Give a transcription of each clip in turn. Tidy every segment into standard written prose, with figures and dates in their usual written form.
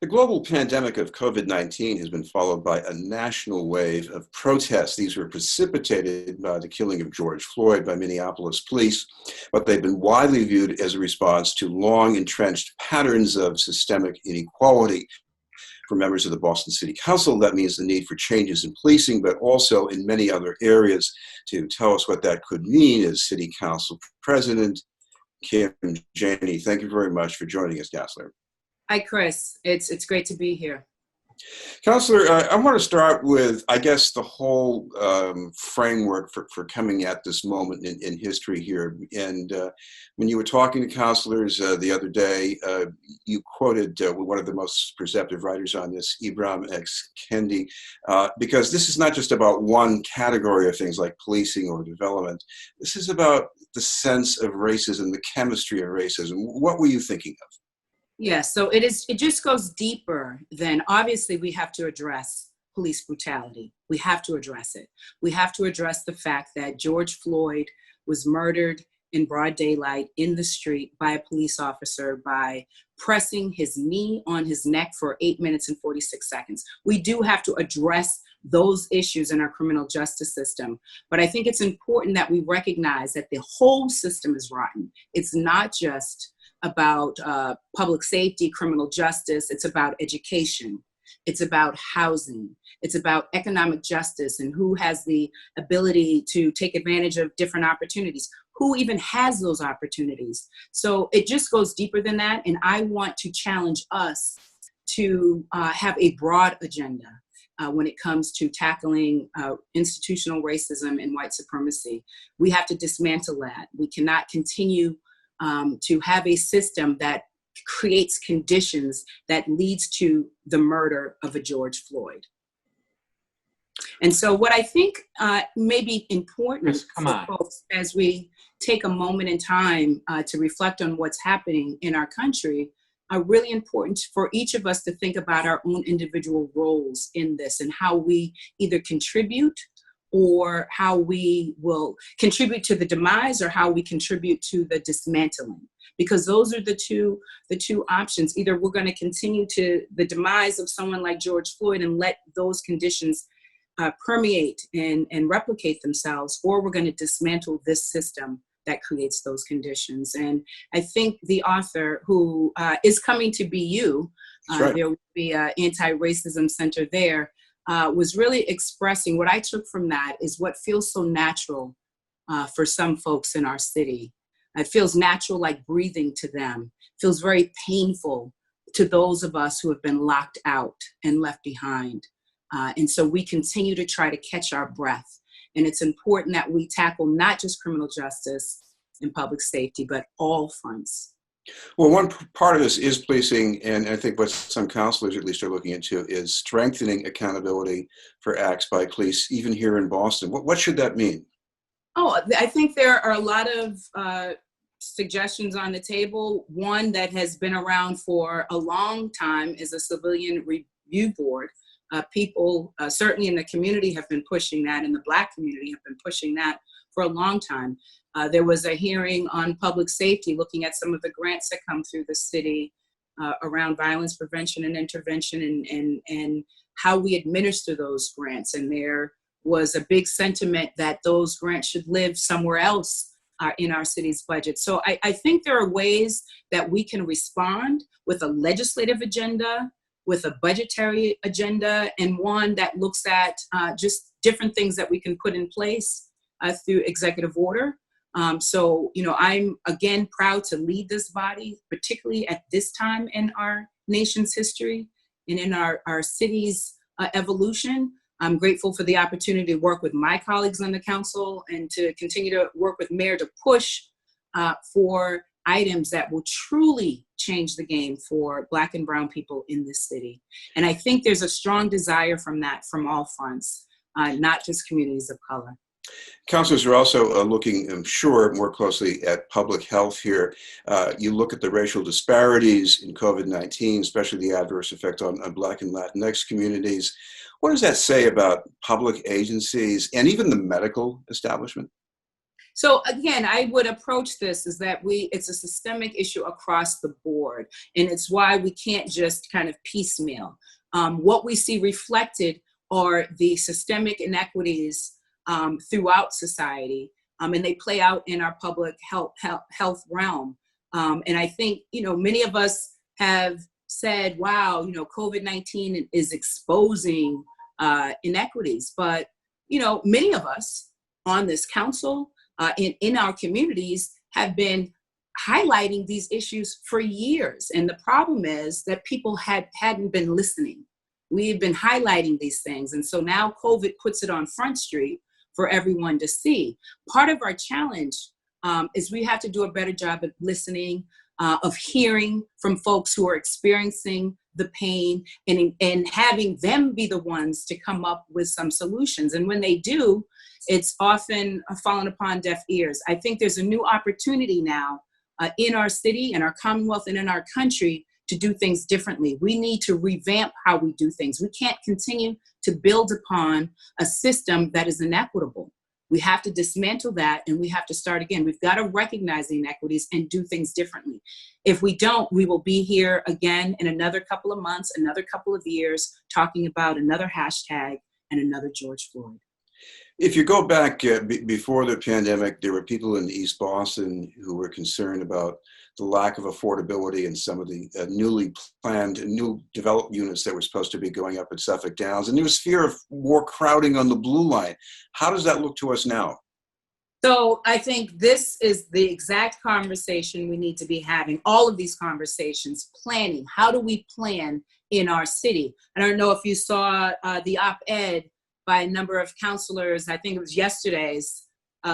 The global pandemic of COVID-19 has been followed by a national wave of protests. These were precipitated by the killing of George Floyd by Minneapolis police, but they've been widely viewed as a response to long entrenched patterns of systemic inequality. For members of the Boston City Council, that means the need for changes in policing, but also in many other areas. To tell us what that could mean is City Council President Kim Janey. Thank you very much for joining us, Councilor. Hi, Chris. It's great to be here. Councilor, I want to start with, I guess, the whole framework for coming at this moment in history here. And when you were talking to councilors the other day, you quoted one of the most perceptive writers on this, Ibram X. Kendi, because this is not just about one category of things like policing or development. This is about the sense of racism, the chemistry of racism. What were you thinking of? Yes, so it just goes deeper than, obviously we have to address police brutality. We have to address it. We have to address the fact that George Floyd was murdered in broad daylight in the street by a police officer by pressing his knee on his neck for 8 minutes and 46 seconds. We do have to address those issues in our criminal justice system. But I think it's important that we recognize that the whole system is rotten. It's not just about public safety, criminal justice. It's about education. It's about housing. It's about economic justice and who has the ability to take advantage of different opportunities, who even has those opportunities. So it just goes deeper than that. And I want to challenge us to have a broad agenda when it comes to tackling institutional racism and white supremacy. We have to dismantle that. We cannot continue to have a system that creates conditions that leads to the murder of a George Floyd. And so what I think may be important for folks as we take a moment in time to reflect on what's happening in our country, are really important for each of us to think about our own individual roles in this and how we either contribute or how we will contribute to the demise or how we contribute to the dismantling. Because those are the two options. Either we're going to continue to the demise of someone like George Floyd and let those conditions permeate and replicate themselves, or we're going to dismantle this system that creates those conditions. And I think the author who is coming to BU, right. There will be an anti-racism center there, was really expressing what I took from that is what feels so natural for some folks in our city. It feels natural, like breathing to them. It feels very painful to those of us who have been locked out and left behind. And so we continue to try to catch our breath. And it's important that we tackle not just criminal justice and public safety, but all fronts. Well, one part of this is policing, and I think what some counselors at least are looking into is strengthening accountability for acts by police, even here in Boston. What should that mean? Oh, I think there are a lot of suggestions on the table. One that has been around for a long time is a civilian review board. People, certainly in the community, have been pushing that, and the Black community have been pushing that for a long time. There was a hearing on public safety looking at some of the grants that come through the city around violence prevention and intervention and how we administer those grants. And there was a big sentiment that those grants should live somewhere else in our city's budget. So I think there are ways that we can respond with a legislative agenda, with a budgetary agenda, and one that looks at just different things that we can put in place through executive order. So, I'm again proud to lead this body, particularly at this time in our nation's history and in our city's evolution. I'm grateful for the opportunity to work with my colleagues on the council and to continue to work with Mayor to push for items that will truly change the game for Black and Brown people in this city. And I think there's a strong desire from all fronts, not just communities of color. Councilors are also looking, I'm sure, more closely at public health here. You look at the racial disparities in COVID-19, especially the adverse effect on Black and Latinx communities. What does that say about public agencies and even the medical establishment? So again, I would approach this is that it's a systemic issue across the board, and it's why we can't just kind of piecemeal. What we see reflected are the systemic inequities throughout society, and they play out in our public health realm. And I think, many of us have said, wow, COVID-19 is exposing inequities, but, many of us on this council, in our communities have been highlighting these issues for years. And the problem is that people hadn't been listening. We've been highlighting these things. And so now COVID puts it on Front Street for everyone to see. Part of our challenge is we have to do a better job of listening, of hearing from folks who are experiencing the pain, and having them be the ones to come up with some solutions. And when they do, it's often fallen upon deaf ears. I think there's a new opportunity now in our city, in our Commonwealth, and in our country to do things differently. We need to revamp how we do things. We can't continue to build upon a system that is inequitable. We have to dismantle that, and we have to start again. We've got to recognize the inequities and do things differently. If we don't, we will be here again in another couple of months, another couple of years, talking about another hashtag and another George Floyd. If you go back before the pandemic, there were people in East Boston who were concerned about the lack of affordability in some of the newly planned, new developed units that were supposed to be going up at Suffolk Downs. And there was fear of more crowding on the Blue Line. How does that look to us now? So I think this is the exact conversation we need to be having. All of these conversations, planning. How do we plan in our city? I don't know if you saw the op-ed by a number of counselors. I think it was yesterday's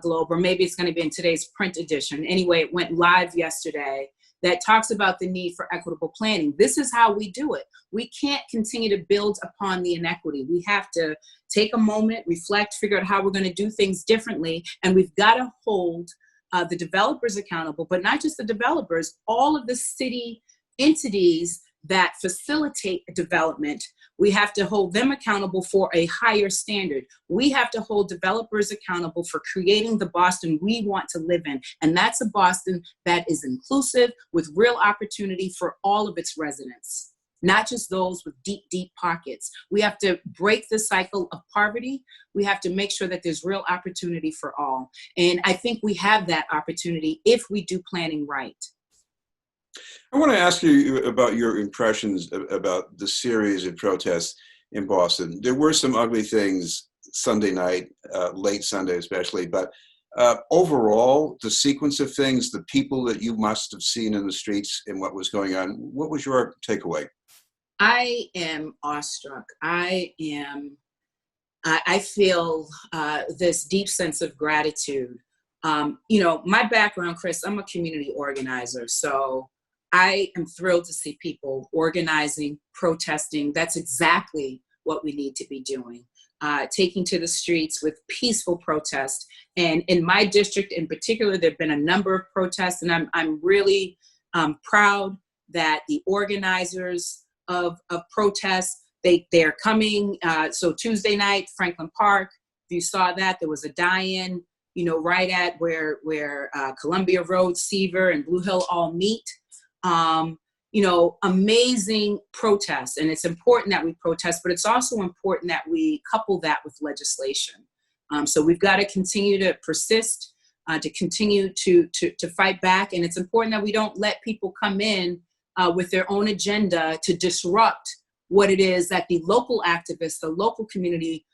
Globe, or maybe it's going to be in today's print edition. Anyway, it went live yesterday, that talks about the need for equitable planning. This is how we do it. We can't continue to build upon the inequity. We have to take a moment, reflect, figure out how we're going to do things differently. And we've got to hold the developers accountable, but not just the developers, all of the city entities that facilitate development. We have to hold them accountable for a higher standard. We have to hold developers accountable for creating the Boston we want to live in. And that's a Boston that is inclusive, with real opportunity for all of its residents, not just those with deep, deep pockets. We have to break the cycle of poverty. We have to make sure that there's real opportunity for all. And I think we have that opportunity if we do planning right. I want to ask you about your impressions about the series of protests in Boston. There were some ugly things Sunday night, late Sunday especially, but overall, the sequence of things, the people that you must have seen in the streets and what was going on, what was your takeaway? I am awestruck. I feel this deep sense of gratitude. My background, Chris, I'm a community organizer, so I am thrilled to see people organizing, protesting. That's exactly what we need to be doing, taking to the streets with peaceful protest. And in my district in particular, there have been a number of protests, and I'm really proud that the organizers of protests, they're coming. So Tuesday night, Franklin Park, if you saw that, there was a die-in, right at where Columbia Road, Seaver, and Blue Hill all meet. Amazing protests. And it's important that we protest, but it's also important that we couple that with legislation. So we've got to continue to persist, to continue to fight back. And it's important that we don't let people come in with their own agenda to disrupt what it is that the local activists, the local community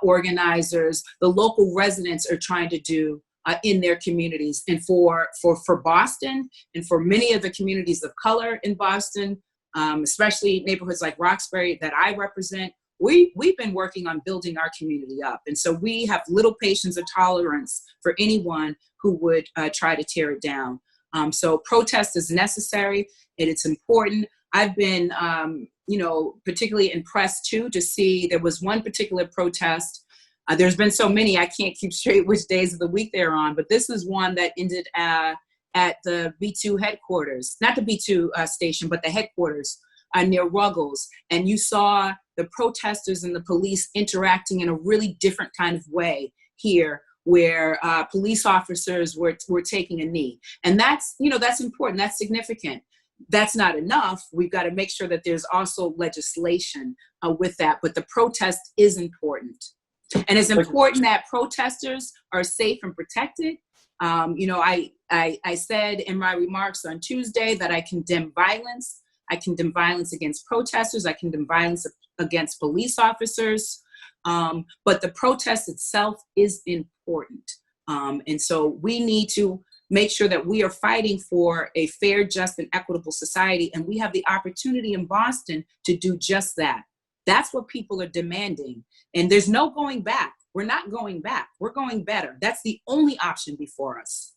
organizers, the local residents are trying to do in their communities. And for Boston, and for many of the communities of color in Boston, especially neighborhoods like Roxbury that I represent, we've been working on building our community up. And so we have little patience or tolerance for anyone who would try to tear it down. So protest is necessary, and it's important. I've been, particularly impressed too to see there was one particular protest. There's been so many, I can't keep straight which days of the week they're on, but this is one that ended at the B2 headquarters, not the B2 station, but the headquarters near Ruggles. And you saw the protesters and the police interacting in a really different kind of way here, where police officers were taking a knee. And that's, that's important, that's significant. That's not enough. We've got to make sure that there's also legislation with that, but the protest is important. And it's important that protesters are safe and protected. I said in my remarks on Tuesday that I condemn violence. I condemn violence against protesters. I condemn violence against police officers. But the protest itself is important. And so we need to make sure that we are fighting for a fair, just, and equitable society. And we have the opportunity in Boston to do just that. That's what people are demanding. And there's no going back. We're not going back. We're going better. That's the only option before us.